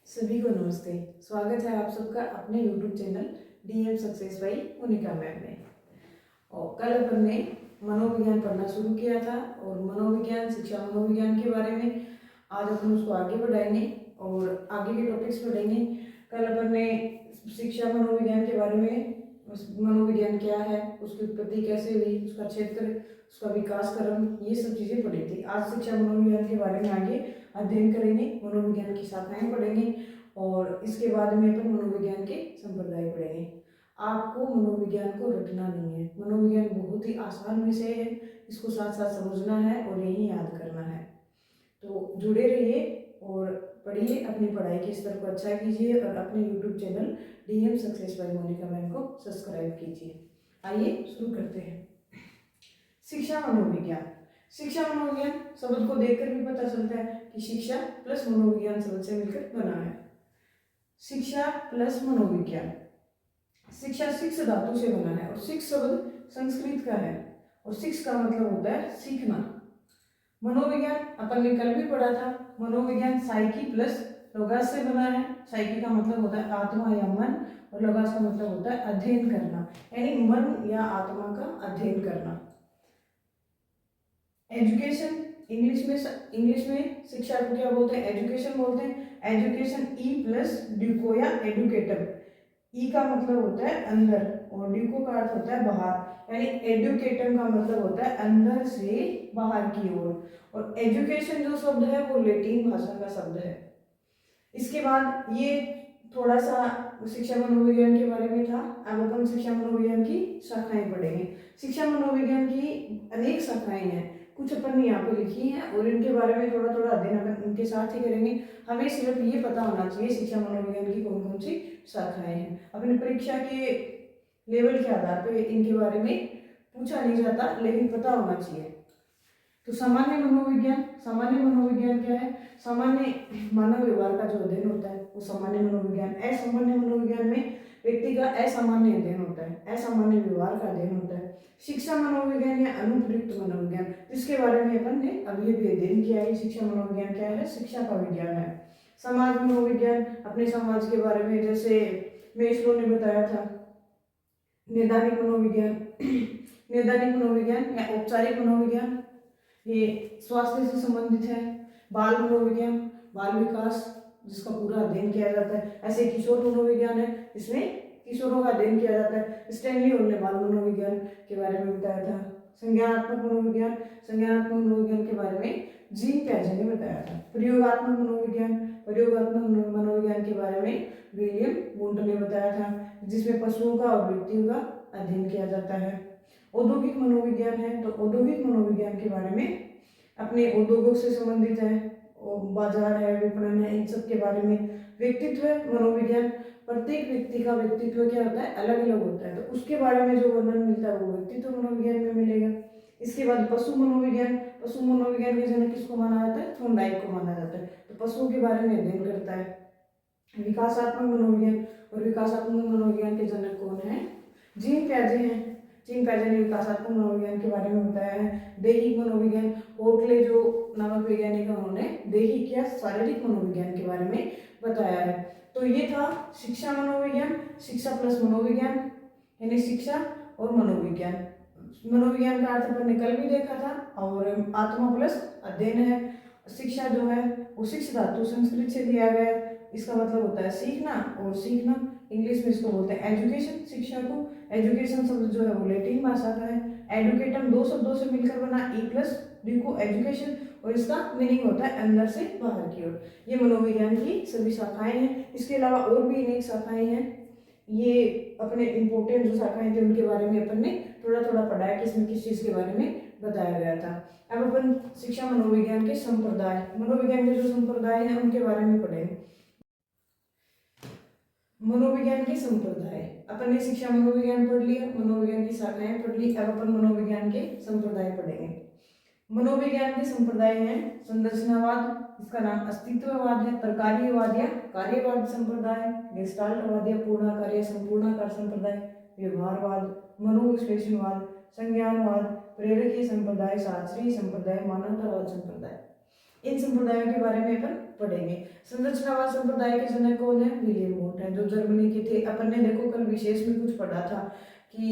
सभी को नमस्ते। स्वागत है आप सबका अपने YouTube channel DM success by Monika ma'am में। और कल अपन ने मनोविज्ञान पढ़ना शुरू किया था और मनोविज्ञान शिक्षा मनोविज्ञान के बारे में आज अपन उसको आगे बढ़ाएंगे और आगे के टॉपिक्स पढ़ेंगे। कल अपन ने शिक्षा मनोविज्ञान के बारे में, मनोविज्ञान क्या है, उसकी उत्पत्ति कैसे हुई, उसका क्षेत्र, उसका विकास क्रम, ये सब चीज़ें पढ़ी थी। आज शिक्षा मनोविज्ञान के बारे में आगे अध्ययन करेंगे, मनोविज्ञान की शाखाएं पढ़ेंगे और इसके बाद में अपन मनोविज्ञान के संप्रदाय पढ़ेंगे। आपको मनोविज्ञान को रटना नहीं है। मनोविज्ञान बहुत ही आसान विषय है, इसको साथ साथ समझना है और यही याद करना है। तो जुड़े रहिए और पढ़िए, अपनी पढ़ाई के स्तर को अच्छा कीजिए और अपने YouTube channel DM success by Monika ma'am को सब्सक्राइब कीजिए। आइए शुरू करते हैं। शिक्षा मनोविज्ञान। शिक्षा मनोविज्ञान शब्द को देखकर भी पता चलता है कि शिक्षा प्लस मनोविज्ञान शब्द से मिलकर बना है। शिक्षा प्लस मनोविज्ञान। शिक्षा शिक्ष धातु से बना है और शिक्ष शब्द संस्कृत का है और शिक्ष का मतलब होता है सीखना। मनोविज्ञान अपन ने कल भी पढ़ा था। मनोविज्ञान साइकी प्लस लोगास से बना है। साइकी का मतलब होता है आत्मा या मन और लोगास का मतलब होता है अध्ययन करना, यानी मन या आत्मा का अध्ययन करना। एजुकेशन, इंग्लिश में शिक्षा को क्या बोलते हैं? एजुकेशन बोलते हैं। एजुकेशन ई प्लस ड्यूको या एडुकेटम। ई का मतलब होता है अंदर और ड्यूको का अर्थ होता है बाहर, यानी एडुकेटम का मतलब होता है अंदर से बाहर की ओर। और एजुकेशन जो शब्द है वो लैटिन भाषा का शब्द है। इसके बाद ये थोड़ा सा शिक्षा मनोविज्ञान के बारे में था। अब अपन शिक्षा मनोविज्ञान की शाखाएं पढ़ेंगे। शिक्षा मनोविज्ञान की अनेक शाखाएं हैं, कुछ अपन ने यहाँ पे लिखी हैं और इनके बारे में थोड़ा थोड़ा अध्ययन अपन इनके साथ ही करेंगे। हमें सिर्फ ये पता होना चाहिए शिक्षा मनोविज्ञान की कौन कौन सी शाखाएं हैं। अपनी परीक्षा के लेवल के आधार पर इनके बारे में पूछा नहीं जाता, लेकिन पता होना चाहिए। तो सामान्य मनोविज्ञान क्या है? सामान्य मानव व्यवहार का जो अध्ययन होता है वो सामान्य मनोविज्ञान। असामान्य मनोविज्ञान में व्यक्ति का असामान्य अध्ययन होता है, असामान्य व्यवहार का अध्ययन होता है। शिक्षा मनोविज्ञान या अनुप्रयुक्त मनोविज्ञान, जिसके बारे में अपन ने अभी अभी अध्ययन किया है। शिक्षा मनोविज्ञान क्या है? शिक्षा का विज्ञान है। समाज मनोविज्ञान, अपने समाज के बारे में, जैसे मेस्लो ने बताया था। नैदानिक मनोविज्ञान नैदानिक मनोविज्ञान या औपचारिक मनोविज्ञान, ये स्वास्थ्य से संबंधित है। बाल मनोविज्ञान, बाल विकास जिसका पूरा अध्ययन किया जाता है। ऐसे किशोर मनोविज्ञान है, इसमें किशोरों का अध्ययन किया जाता है। स्टैनली हॉल ने बाल मनोविज्ञान के बारे में बताया था। संज्ञानात्मक मनोविज्ञान के बारे में जीन पियाजे ने बताया था। प्रयोगात्मक मनोविज्ञान के बारे में विलियम वुंट ने बताया था, जिसमें पशुओं का और व्यक्तियों का अध्ययन किया जाता है। औद्योगिक मनोविज्ञान है, तो औद्योगिक मनोविज्ञान के बारे में अपने उद्योगों से संबंधित है, बाजार है, विपणन है, इन सब के बारे में। व्यक्तित्व मनोविज्ञान, प्रत्येक व्यक्ति का व्यक्तित्व क्या होता है? अलग अलग होता है, तो उसके बारे में जो वर्णन मिलता है वो व्यक्तित्व मनोविज्ञान में मिलेगा। इसके बाद पशु मनोविज्ञान के जनक किसको माना जाता है? थॉर्नडाइक को माना जाता है, तो पशुओं के बारे में अध्ययन करता है। विकासात्मक मनोविज्ञान, और विकासात्मक मनोविज्ञान के जनक कौन है? जीन पियाजे हैं। जीन पियाजे ने विकासात्मक मनोविज्ञान के बारे में बताया है। दैहिक मनोविज्ञान, होटले जो नामक वैज्ञानिक है उन्होंने दैहिक या शारीरिक मनोविज्ञान के बारे में बताया है। तो ये था शिक्षा मनोविज्ञान, शिक्षा प्लस मनोविज्ञान, यानी शिक्षा और मनोविज्ञान। मनोविज्ञान का अर्थ अपन ने कल भी देखा था, और आत्मा प्लस अध्ययन है। शिक्षा जो है वो शिक्ष धातु संस्कृत से लिया गया है। इसका मतलब होता है सीखना, और सीखना इंग्लिश में इसको बोलते हैं एजुकेशन। शिक्षा को, एजुकेशन शब्द जो है वो लैटिन भाषा का है। एडुकेटम दो शब्दों से मिलकर बना, ई प्लस ड्यूको एजुकेशन, और इसका मीनिंग होता है अंदर से बाहर की ओर। ये मनोविज्ञान की सभी शाखाएं हैं। इसके अलावा और भी अनेक शाखाएं हैं। ये अपने इम्पोर्टेंट जो शाखाएं थे उनके बारे में अपन ने थोड़ा थोड़ा पढ़ा है, किसमें किस चीज़ के बारे में बताया गया था। अब अपन शिक्षा मनोविज्ञान के संप्रदाय, मनोविज्ञान के जो संप्रदाय हैं उनके बारे में पढ़ेंगे। मनोविज्ञान के संप्रदाय, अपन ने शिक्षा मनोविज्ञान पढ़ लिया, मनोविज्ञान की शाखाएं पढ़ ली। अब अपन मनोविज्ञान के संप्रदाय पढ़ेंगे। मनोविज्ञान के संप्रदाय हैं संरचनावाद, इसका नाम अस्तित्ववाद है। प्रकार्यवाद या कार्यवाद संप्रदाय, गेस्टाल्टवाद या पूर्णाकार या संपूर्णाकार संप्रदाय, व्यवहारवाद, मनोविश्लेषणवाद, संज्ञानवाद, प्रेरकीय संप्रदाय, शास्त्रीय संप्रदाय, मानवतावाद संप्रदाय। इन संप्रदायों के बारे में अपन पढ़ेंगे। संरचनावाद संप्रदाय के जनक कौन है? विलियम वुंट है, जो जर्मनी के थे। अपन ने देखो कल विशेष में कुछ पढ़ा था कि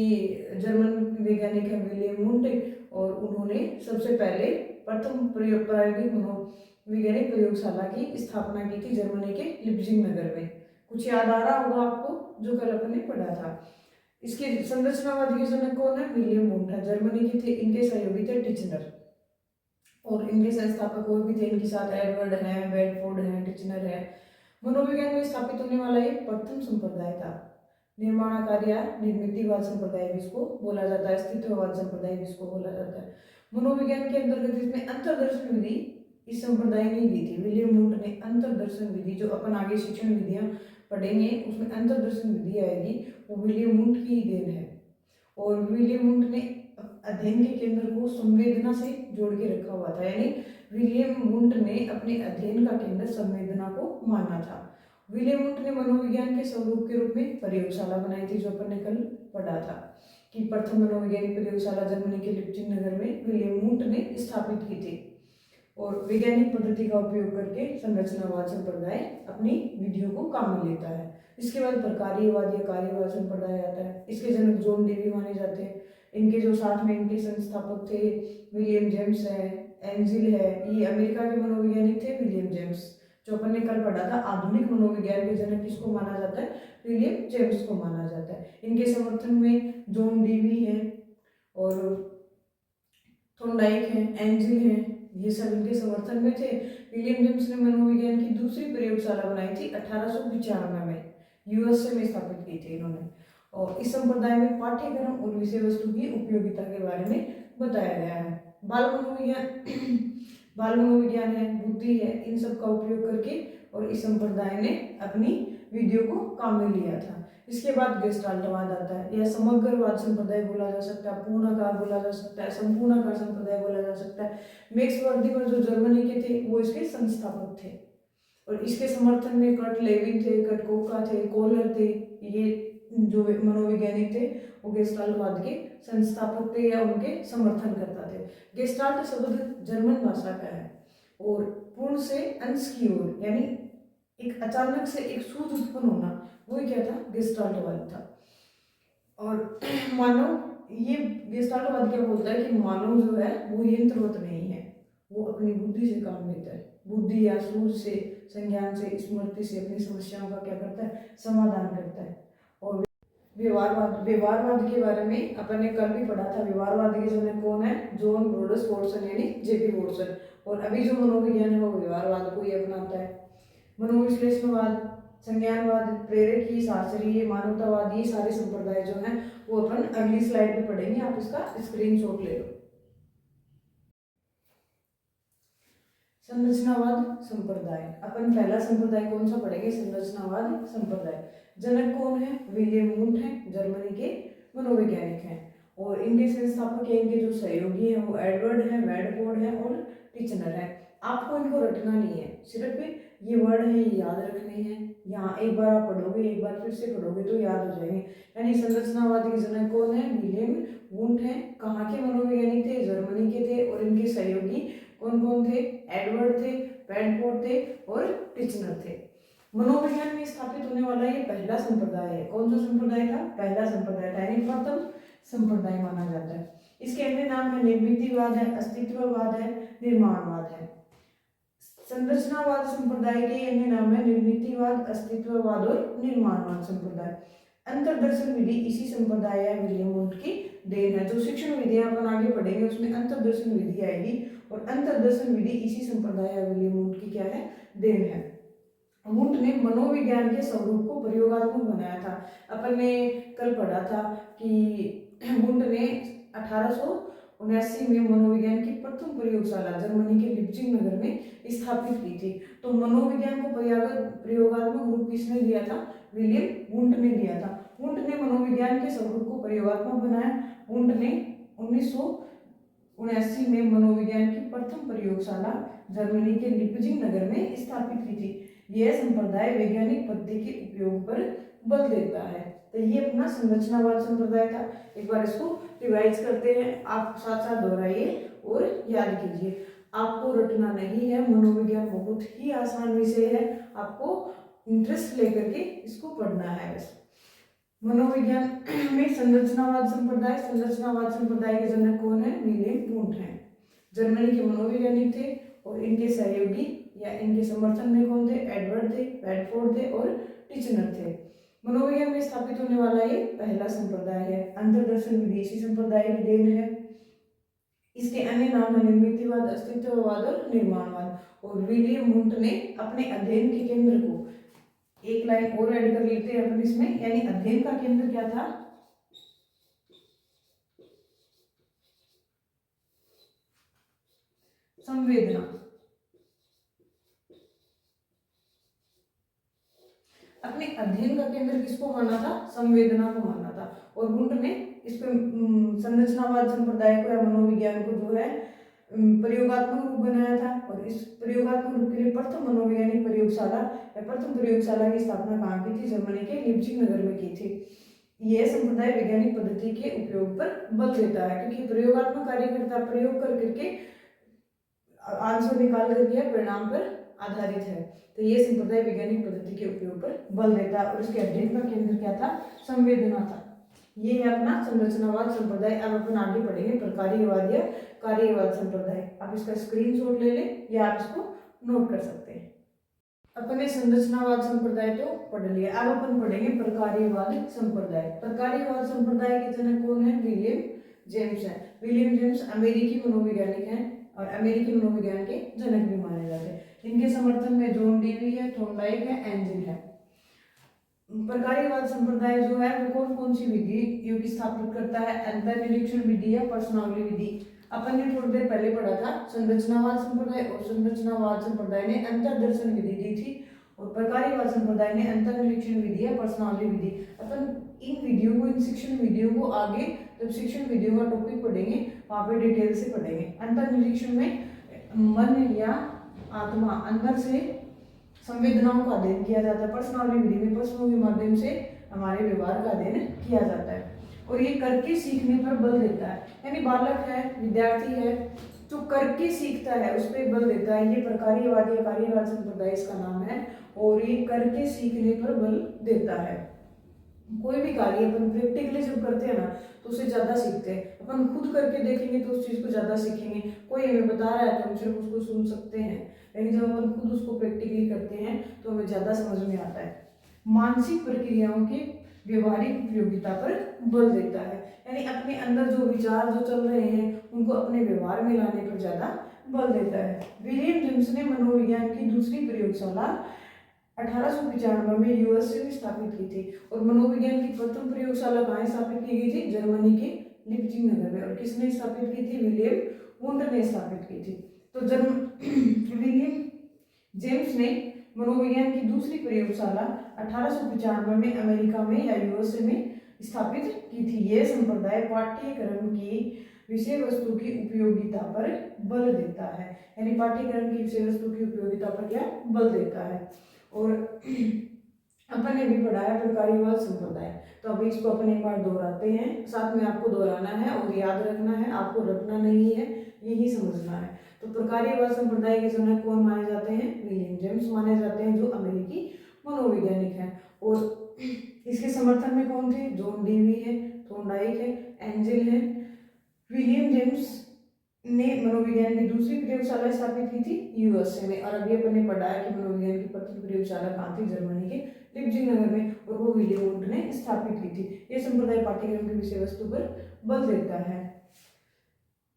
जर्मन वैज्ञानिक है विलियम वुंट, और उन्होंने सबसे पहले प्रथम प्रायोगिक मनोवैज्ञानिक प्रयोगशाला की स्थापना की थी जर्मनी के लिप्जिंग नगर में। कुछ याद आ रहा होगा आपको जो कल अपन ने पढ़ा था। इसके संरचनावाद के जनक कौन है? विलियम वुंट है, जर्मनी के थे। इनके सहयोगी थे टिचनर, और इनके संस्थापक और भी थे इनके साथ, एडवर्ड है, बेडफोर्ड है, टिचनर है। मनोविज्ञान में स्थापित होने वाला ये प्रथम संप्रदाय था। निर्माणकारी या निर्मितिवाद संप्रदाय भी इसको बोला जाता है, अस्तित्ववाद संप्रदाय भी इसको बोला जाता है। मनोविज्ञान के अंतर्गत इसमें अंतर्दर्शन विधि इस संप्रदाय ने दी थी। विलियम वुंट ने अंतर्दर्शन विधि, जो अपन आगे शिक्षण विधियां पढ़ेंगे उसमें अंतर्दर्शन विधि आएगी, वो विलियम वुंट की ही देन है। और विलियम वुंट ने अध्ययन के केंद्र को संवेदना से जोड़ के रखा हुआ था, यानी विलियम वुंट ने अपने अध्ययन का केंद्र संवेदना को माना था। विलियम वुंट ने मनोविज्ञान के स्वरूप के रूप में प्रयोगशाला बनाई थी, जो अपन ने कल पढ़ा था कि प्रथम मनोवैज्ञानिक प्रयोगशाला जर्मनी के लिप्जिंग नगर में विलियम वुंट ने स्थापित की थी। और वैज्ञानिक पद्धति का उपयोग करके संरचनावाद संप्रदाय अपनी विधियों को काम में लेता है। इसके बाद प्रकार्यवाद या कार्यवाद संप्रदाय आता है। इसके जनक जॉन डेवी माने जाते हैं। इनके जो साथ में इनके संस्थापक थे विलियम जेम्स है, एंजिल है। ये अमेरिका के मनोवैज्ञानिक थे विलियम जेम्स, जो अपन ने कल पढ़ा था। आधुनिक मनोविज्ञान के जनक किसको माना जाता है? विलियम जेम्स को माना जाता है। इनके समर्थन में जॉन डेवी है और थोर्नडाइक है, एंजिल है, ये सब इनके समर्थन में थे। विलियम जेम्स ने मनोविज्ञान की दूसरी प्रयोगशाला बनाई थी 1895 में, यूएसए में स्थापित की थी इन्होंने। और इस संप्रदाय में पाठ्यक्रम और विषय वस्तु की उपयोगिता के बारे में बताया गया है। बाल मनोविज्ञान है, बुद्धि है, इन सब का उपयोग करके और इस संप्रदाय ने अपनी विधियों को काम में लिया था। इसके बाद गेस्टाल्टवाद आता है। यह समग्रवाद संप्रदाय बोला जा सकता है, पूर्णाकार बोला जा सकता है, संपूर्णाकार संप्रदाय बोला जा सकता है। मैक्स वर्दिमर जो जर्मनी के थे वो इसके संस्थापक थे, और इसके समर्थन में कर्ट लेविन थे, कर्ट कोका थे, कोहलर थे। ये जो मनोवैज्ञानिक थे वो गेस्टाल्टवाद के संस्थापक थे या उनके समर्थन करता थे। गेस्टाल्ट शब्द जर्मन भाषा का है और पूर्ण से अंश की ओर, यानी एक अचानक से एक सूझ उत्पन्न होना, वही क्या था? गेस्टाल्टवाद था। और मानव, ये गेस्टाल्टवाद क्या बोलता है कि मानव जो है वो यंत्रवत नहीं है, वो अपनी बुद्धि से काम लेता है। बुद्धि या सूझ से, संज्ञान से, स्मृति से अपनी समस्याओं का क्या करता है? समाधान करता है। और व्यवहारवाद के बारे में अपन ने कल भी पढ़ा था। व्यवहारवाद के जनक कौन है? जॉन ब्रोडस वॉटसन, यानी जेपी वॉटसन। और अभी जो मनोविज्ञान है वो व्यवहारवाद को ही अपनाता है। मनोविश्लेषणवाद, संज्ञानवाद, प्रेरकीय, शास्त्रीय, मानवतावाद, ये सारे संप्रदाय जो हैं वो अपन अगली स्लाइड पे पढ़ेंगे। आप इसका स्क्रीनशॉट ले लो। संरचनावाद संप्रदाय, अपन पहला संप्रदाय कौन सा पढ़ेंगे? संरचनावाद संप्रदाय। जनक कौन है? विलियम वुंट है, जर्मनी के मनोवैज्ञानिक हैं। और इनके संस्थापक है, इनके जो सहयोगी हैं वो एडवर्ड है, बेडफोर्ड है और टिचनर है। आपको इनको रटना नहीं है, सिर्फ ये वर्ड है ये याद रखने हैं। यहाँ एक बार आप पढ़ोगे, एक बार फिर से पढ़ोगे तो याद हो जाएंगे। यानी संरचनावाद के जनक कौन है? विलियम वुंट है। कहाँ के मनोवैज्ञानिक थे? जर्मनी के थे। और इनके सहयोगी कौन कौन थे? एडवर्ड थे, बेडफोर्ड थे और टिचनर थे। मनोविज्ञान में स्थापित होने वाला ये पहला संप्रदाय है। कौन सा संप्रदाय था? पहला संप्रदाय था, यानी प्रथम संप्रदाय माना जाता है। इसके अन्य नाम है निर्मितिवाद है, अस्तित्ववाद है, निर्माणवाद है। संरचनावाद संप्रदाय के अन्य नाम है निर्मितिवाद, अस्तित्ववाद और निर्माणवाद संप्रदाय। अंतर्दर्शन विधि इसी संप्रदाय या विलियम वुंट की देन है। जो शिक्षण विधियां अपन आगे पढ़ेंगे उसमें अंतर्दर्शन विधि आएगी, और अंतर्दर्शन विधि इसी संप्रदाय या विलियम वुंट की क्या है? देन है। वुंट ने मनोविज्ञान के स्वरूप को प्रयोगात्मक बनाया था। अपन ने कल पढ़ा था कि वुंट ने 1879 में मनोविज्ञान की प्रथम प्रयोगशाला जर्मनी के लिप्जिंग नगर में स्थापित की थी। तो मनोविज्ञान को प्रयोगात्मक रूप किसने दिया था? विलियम वुंट ने दिया था। वुंट ने मनोविज्ञान के स्वरूप को प्रयोगात्मक बनाया। वुंट ने 1979 में मनोविज्ञान की प्रथम प्रयोगशाला जर्मनी के लिप्जिंग नगर में स्थापित की थी। यह संप्रदाय वैज्ञानिक पद्धति के उपयोग पर बल देता है। तो ये अपना संरचनावाद संप्रदाय था। एक बार इसको रिवाइज करते हैं, आप साथ साथ दोहराइए और याद कीजिए। आपको रटना नहीं है, मनोविज्ञान बहुत ही आसान विषय है, आपको इंटरेस्ट लेकर के इसको पढ़ना है बस। मनोविज्ञान में संरचनावाद संप्रदाय के जनक कौन है? विलियम वुंट हैं। जर्मनी के मनोवैज्ञानिक थे और इनके सहयोगी या इनके समर्थन में कौन थे? एडवर्ड थे, बेडफोर्ड थे और टिचनर थे। मनोविज्ञान में स्थापित होने वाला ये पहला संप्रदाय है। अंतर्दर्शन विदेशी संप्रदाय की देन है। इसके अन्य नाम है निर्मितिवाद, अस्तित्ववाद और निर्माणवाद। और विलियम वुंट ने अपने अध्ययन के केंद्र को, एक लाइन और ऐड कर लेते हैं अपन इसमें, यानी अध्ययन का केंद्र क्या था? संवेदना। अपने अध्ययन का केंद्र किसको माना था? संवेदना को माना था। और वुंट ने इस पे संरचनावाद संप्रदाय को या मनोविज्ञान को जो है प्रयोगात्मक रूप बनाया था। और इस प्रयोगात्मक रूप के लिए प्रथम मनोवैज्ञानिक प्रयोगशाला या प्रथम प्रयोगशाला की स्थापना कहाँ की थी? जर्मनी के लिप्जिग नगर में की थी। यह संप्रदाय वैज्ञानिक पद्धति के उपयोग पर बल देता है, क्योंकि प्रयोगात्मक कार्य करता, प्रयोग कर करके आंसर निकाल करके या परिणाम पर आधारित है। तो ये संप्रदाय वैज्ञानिक पद्धति के उपयोग पर बल देता है। और उसके अध्ययन का केंद्र क्या था? संवेदना था। ये है अपना संरचनावाद संप्रदाय। अब अपन आगे पढ़ेंगे प्रकार्यवाद या कार्यवाद संप्रदाय। आप इसका स्क्रीनशॉट ले लें या आप इसको नोट कर सकते हैं। अपन ने संरचनावाद संप्रदाय तो पढ़ लिया, अब अपन पढ़ेंगे प्रकार्यवाद संप्रदाय। प्रकार्यवाद संप्रदाय के जनक कौन है? विलियम जेम्स है। विलियम जेम्स अमेरिकी मनोवैज्ञानिक हैं और अमेरिकी मनोविज्ञान के जनक भी माने जाते हैं। इनके समर्थन में जॉन डीवी है, थॉर्नडाइक है, एंजिल है। प्रकार्यवाद संप्रदाय जो है वो कौन कौन सी विधि की स्थापित करता है? अंतर निरीक्षण विधि या प्रश्नावली विधि। अपन ने थोड़ी देर पहले पढ़ा था संरचनावाद संप्रदाय, और संरचनावाद संप्रदाय ने अंतर्दर्शन विधि दी थी और प्रकार्यवाद संप्रदाय ने अंतर निरीक्षण विधि या प्रश्नावली विधि। अपन इन विधियों को, इन शिक्षण विधियों को आगे जब शिक्षण विधियों का टॉपिक पढ़ेंगे वहां पे डिटेल से पढ़ेंगे। अंतर निरीक्षण में मन या आत्मा अंदर से संवेदनाओं का अध्ययन किया जाता है। प्रश्नावली विधि में प्रश्नों के माध्यम से हमारे व्यवहार का अध्ययन किया जाता है और ये करके सीखने पर बल देता है। यानी बालक है, विद्यार्थी है, जो करके सीखता है उस पर बल देता है। ये प्रकार्यवाद या कार्यवाद संप्रदाय इसका नाम है और ये करके सीखने पर बल देता है। कोई भी कार्य अपन प्रैक्टिकली जब करते हैं ना तो उससे ज्यादा सीखते हैं। अपन खुद करके देखेंगे तो उस चीज को ज्यादा सीखेंगे। कोई हमें बता रहा है तो हम सिर्फ उसको सुन सकते हैं, लेकिन जब अपन खुद उसको प्रैक्टिकली करते हैं तो हमें ज्यादा समझ में आता है। मानसिक प्रक्रियाओं की व्यवहारिक उपयोगिता पर बल देता है, यानी अपने अंदर जो विचार जो चल रहे हैं उनको अपने व्यवहार में लाने पर ज्यादा बल देता है। विलियम जेम्स ने मनोविज्ञान की दूसरी प्रयोगशाला 1895 में यूएसए में स्थापित की थी और मनोविज्ञान की प्रथम प्रयोगशाला कहाँ स्थापित की गई थी? जर्मनी के लिप्जिग नगर में। और किसने स्थापित की थी? विलियम वुंट ने स्थापित की थी। तो विलियम जेम्स ने मनोविज्ञान की दूसरी प्रयोगशाला 1895 में अमेरिका में या यूएसए में स्थापित की थी। यह संप्रदाय पाठ्यक्रम की विषय वस्तु की उपयोगिता पर बल देता है, यानी पाठ्यक्रम की विषय वस्तु की उपयोगिता पर क्या बल देता है। और अपन ने भी पढ़ा है प्रकार्यवाद संप्रदाय, तो अभी इसको अपन एक बार दोहराते हैं। साथ में आपको दोहराना है और याद रखना है, आपको रटना नहीं है, यही समझना है। तो प्रकार्यवाद संप्रदाय के जनक कौन माने जाते हैं? विलियम जेम्स माने जाते हैं, जो अमेरिकी मनोवैज्ञानिक हैं। और इसके समर्थन में कौन थे? जॉन डीवी है, थॉर्नडाइक है, एंजिल है। विलियम जेम्स ने मनोविज्ञान की दूसरी प्रयोगशाला स्थापित की थी यूएसए में। और अभी अपन ने पढ़ा है कि मनोविज्ञान की प्रथम प्रयोगशाला कहाँ थी? जर्मनी के लिप्जिग नगर में, और वो विलियम वुंट ने स्थापित की थी। यह संप्रदाय पाठ्यक्रम की विषय वस्तु पर बल देता है,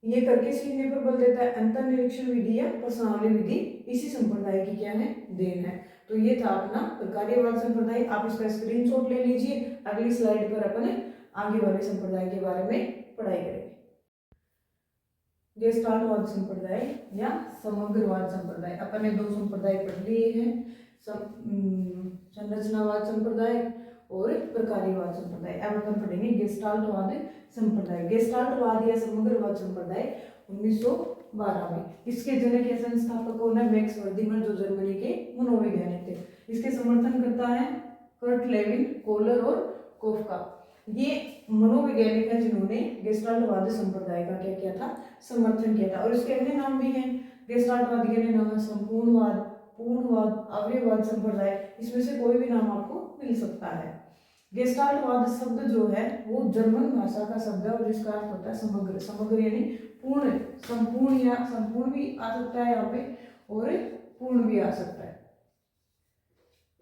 ये करके सीखने पर बल देता है। अंतर निरीक्षण विधि या प्रश्नावली विधि इसी संप्रदाय की क्या है? देन है। तो ये था अपना प्रकार्यवाद संप्रदाय। आप इसका स्क्रीनशॉट ले लीजिए। अगली स्लाइड पर अपन आगे वाले संप्रदाय के बारे में पढ़ाई करेंगे। गेस्टाल्टवाद संप्रदाय या समग्रवाद संप्रदाय। अपन ने दो संप्रदाय पढ़ लिए हैं, संरचनावाद संप्रदाय और प्रकार्यवाद संप्रदाय। अब अपन पढ़ेंगे गेस्टाल्टवाद संप्रदाय। गेस्टाल्टवाद या समग्रवाद संप्रदाय 1912 में। इसके जनक या संस्थापक कौन है? मैक्स वर्दिमर, जो जर्मनी के मनोवैज्ञानिक थे। इसके समर्थन करता है कर्ट लेविन, कोलर और कोफका। ये मनोवैज्ञानिक है जिन्होंने गेस्टाल्टवाद संप्रदाय का क्या किया था? समर्थन किया था। और इसके अन्य नाम भी हैं, गेस्टाल्टवाद के लिए नाम है संपूर्णवाद, पूर्णवाद, अवयववाद संप्रदाय। इसमें से कोई भी नाम आपको मिल सकता है। गेस्टाल्टवाद शब्द जो है वो जर्मन भाषा का शब्द है और जिसका अर्थ होता है समग्र। समग्र यानी पूर्ण, संपूर्ण, या संपूर्ण भी आ सकता है यहाँ पे और पूर्ण भी आ सकता है,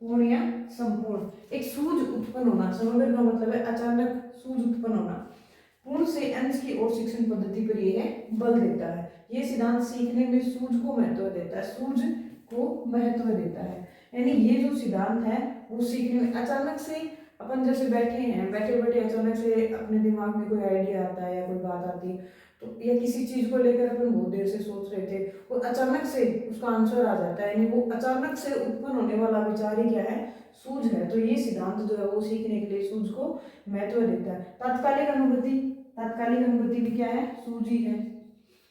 पूर्ण या संपूर्ण। एक सूझ उत्पन्न होना, समग्र का मतलब है अचानक सूझ उत्पन्न होना। पूर्ण से अंश की ओर शिक्षण पद्धति पर यह बल देता है। ये सिद्धांत सीखने में सूझ को महत्व देता है, सूझ को महत्व देता है। यानी ये जो सिद्धांत है वो सीखने में अचानक से, अपन जैसे बैठे हैं, बैठे बैठे अचानक से अपने दिमाग में कोई आइडिया आता है या कोई बात आती है, तो या किसी चीज को लेकर अपन बहुत देर से सोच रहे थे और अचानक से उसका आंसर आ जाता है, यानी वो अचानक से उत्पन्न होने वाला विचार ही क्या है, सूझ है। तो ये सिद्धांत जो है वो सीखने के लिए सूझ को महत्व देता है। तात्कालिक अनुभूति, तात्कालिक अनुभूति भी क्या है, सूझ ही है।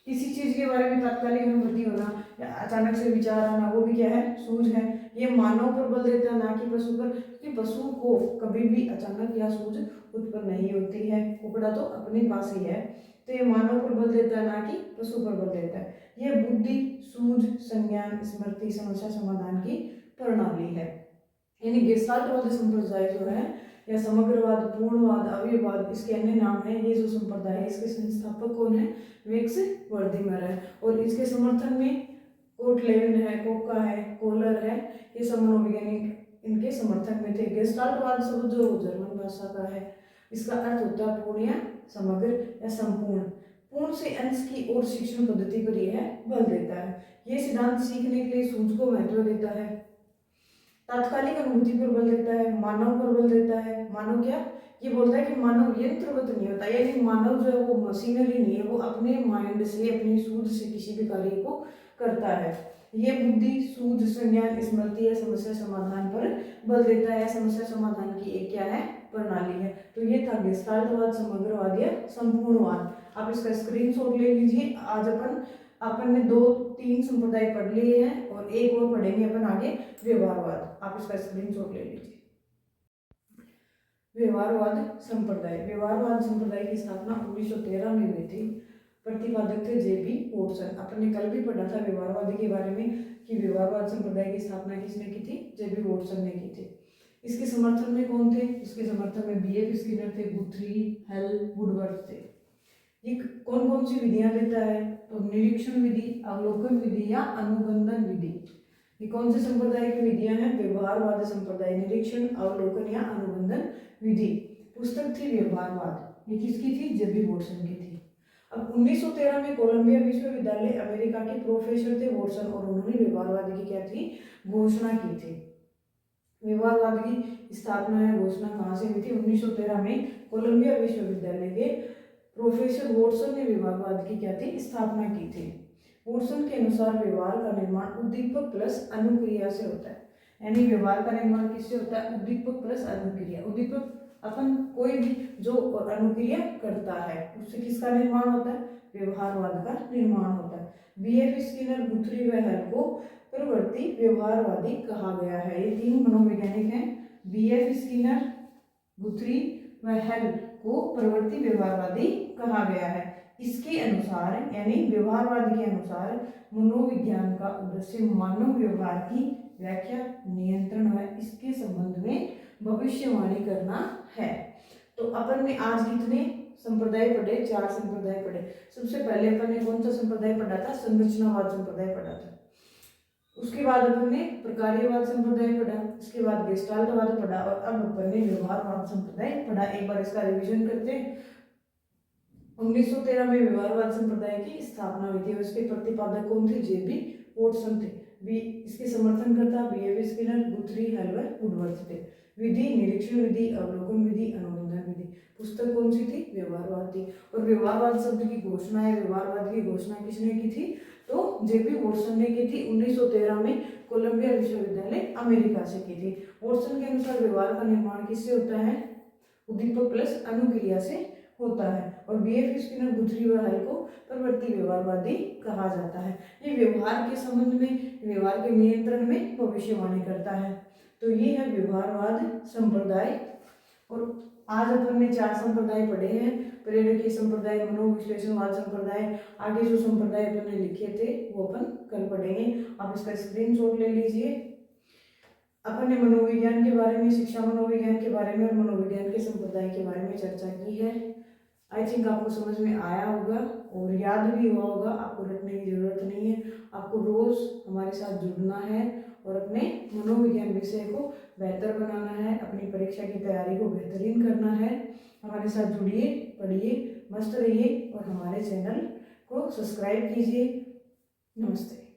किसी चीज के बारे में तात्कालिक अनुभूति होना या अचानक से विचार आना, वो भी क्या है, सूझ है। ये मानव पर बल देता है, ना कि पशु पर, क्योंकि पशु को कभी भी अचानक या सूझ उत्पन्न नहीं होती है, कुकड़ा तो अपने पास ही है। तो ये मानव पर बल देता है, ना कि पशु पर बल देता है। ये बुद्धि, सूझ, संज्ञान, स्मृति, समस्या समाधान की प्रणाली है। यानी गेस्टाल्टवादी संप्रदाय जो है, या समग्रवाद, पूर्णवाद, अवयववाद, इसके अन्य नाम है। ये जो संप्रदाय है इसके संस्थापक कौन है, वेक्स वर्दिमर है। और इसके समर्थन में कोटलेविन है, कोका है, कोलर है, ये सब मनोवैज्ञानिक इनके समर्थन में थे। गेस्टाल्टवाद शब्द जो जर्मन भाषा का है, इसका अर्थ होता है पूर्ण या समग्र या संपूर्ण। पूर्ण से अंश की ओर शिक्षण पद्धति पर यह बल देता है। ये सिद्धांत सीखने के लिए सूझ को महत्व देता है, तात्कालिक अनुभूति पर बल देता है, मानव पर बल देता है। मानव क्या, ये बोलता है कि मानव यंत्रवत नहीं होता, यानी मानव जो है वो मशीनरी नहीं है, वो अपने माइंड से, अपनी सूझ से किसी भी कार्य को करता है। ये बुद्धि, सूझ, संज्ञान, स्मृति या समस्या समाधान पर बल देता है। समस्या समाधान की एक क्या है, प्रणाली है। तो ये था गेस्टाल्टवाद, समग्रवाद या संपूर्णवाद। आप इसका स्क्रीनशॉट ले लीजिए। आज अपन ने 2-3 संप्रदाय पढ़ लिए हैं और एक और पढ़ेंगे अपन आगे, व्यवहारवाद। आप इसका स्क्रीनशॉट ले लीजिए। व्यवहारवाद संप्रदाय, व्यवहारवाद संप्रदाय की स्थापना 1913 में हुई थी। प्रतिपादक थे जेबी वॉटसन। अपन ने कल भी पढ़ा था व्यवहारवाद के बारे में कि व्यवहारवाद संप्रदाय की स्थापना किसने की थी, जेबी वॉटसन ने की थी। इसके समर्थन में कौन थे, इसके समर्थन में बीएफ स्किनर थे, गुथरी, हेल, वुडवर्थ थे। ये कौन कौन सी विधियां देता है, तो निरीक्षण विधि, अवलोकन विधि या अनुबंधन विधि। ये कौन से संप्रदाय की विधियां हैं, व्यवहारवाद संप्रदाय, निरीक्षण, अवलोकन या अनुबंधन विधि। पुस्तक थी व्यवहारवाद, ये किसकी थी, जेबी वॉटसन की थी। अब 1913 में कोलंबिया विश्वविद्यालय अमेरिका के प्रोफेसर थे वॉटसन, और उन्होंने व्यवहारवाद की क्या थी, घोषणा की थी। व्यवहारवाद की स्थापना या घोषणा कहाँ से हुई थी, 1913 में कोलंबिया विश्वविद्यालय के प्रोफेसर वॉटसन ने व्यवहारवाद की क्या थी, स्थापना की थी। वॉटसन के अनुसार व्यवहार का निर्माण उद्दीपक प्लस अनुक्रिया से होता है। यानी व्यवहार का निर्माण किससे होता है, उद्दीपक प्लस अनुक्रिया। उद्दीपक अपन कोई भी जो अनुक्रिया करता है उससे किसका निर्माण होता है, व्यवहारवाद का निर्माण होता है। बीएफ स्किनर, गुथरी व हेल को प्रवृत्ति व्यवहारवादी कहा गया है। ये 3 मनोवैज्ञानिक हैं, बीएफ स्किनर, गुथरी व हेल को प्रवृत्ति व्यवहारवादी कहा गया है। इसके अनुसार, यानी व्यवहारवाद के अनुसार, मनोविज्ञान का उद्देश्य मानव व्यवहार की व्याख्या, नियंत्रण व इसके संबंध में भविष्यवाणी करना है। तो अपन ने आज कितने संप्रदाय पढ़े, 4 संप्रदाय पढ़े। सबसे पहले अपन ने कौन सा संप्रदाय पढ़ा था, संरचनावाद संप्रदाय पढ़ा था। उसके बाद अपन ने प्रकार्यवाद संप्रदाय पढ़ा, उसके बाद गेस्टाल्टवाद पढ़ा, और अब अपन ने व्यवहारवाद संप्रदाय पढ़ा। एक बार इसका रिवीजन करते हैं। 1913 में व्यवहारवाद संप्रदाय की स्थापना हुई थी। उसके प्रतिपादक कौन थे, जेबी वॉटसन थे। इसके समर्थन करता बीएफ स्किनर, गुथरी, हेल व वुडवर्थ थे। विधि, निरीक्षण विधि, अवलोकन विधि, अनुबंधन विधि। पुस्तक कौन सी थी, व्यवहारवाद थी। और व्यवहारवाद शब्द की घोषणा है, व्यवहारवाद की घोषणा किसने की थी, तो जेबी वॉटसन ने की थी। 1913 में कोलंबिया विश्वविद्यालय अमेरिका से की थी। वॉटसन के अनुसार व्यवहार का निर्माण किससे होता है, उद्दीपक प्लस अनुक्रिया से होता है। और बीएफ स्किनर, गुथरी व हेल को प्रवृत्ति व्यवहारवादी कहा जाता है। ये व्यवहार के संबंध में, व्यवहार के नियंत्रण में भविष्यवाणी करता है। तो ये है व्यवहारवाद संप्रदाय। और आज अपन ने 4 संप्रदाय पढ़े हैं, प्रेरकीय संप्रदाय, मनोविश्लेषणवाद संप्रदाय। आगे जो संप्रदाय अपन ने लिखे थे वो अपन कल पढ़ेंगे। आप इसका स्क्रीनशॉट ले लीजिए। अपन ने मनोविज्ञान के बारे में, शिक्षा मनोविज्ञान के बारे में और मनोविज्ञान के संप्रदाय के बारे में चर्चा की है। आई थिंक आपको समझ में आया होगा और याद भी हुआ होगा, आपको रटने की जरूरत नहीं है। आपको रोज हमारे साथ जुड़ना है और अपने मनोविज्ञान विषय को बेहतर बनाना है, अपनी परीक्षा की तैयारी को बेहतरीन करना है। हमारे साथ जुड़िए, पढ़िए, मस्त रहिए और हमारे चैनल को सब्सक्राइब कीजिए। नमस्ते।